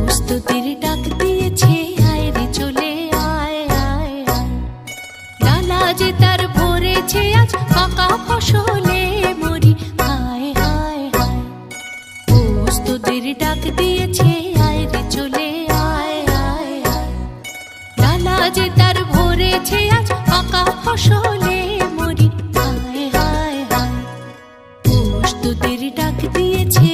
প্রস্তুতির ডাক দিয়েছে, আয় রে চলে আয় আয় আয়। ডালা যে তার ভরেছে আজ পাকা ফসলে মরি, হায় হায় হায়। প্রস্তুতির ডাক দিয়েছে, আয় রে চলে আয় আয় আয়। ডালা যে তার ভরেছে আজ পাকা ফসলে মরি, হায় হায় হায়। প্রস্তুতির ডাক দিয়েছে।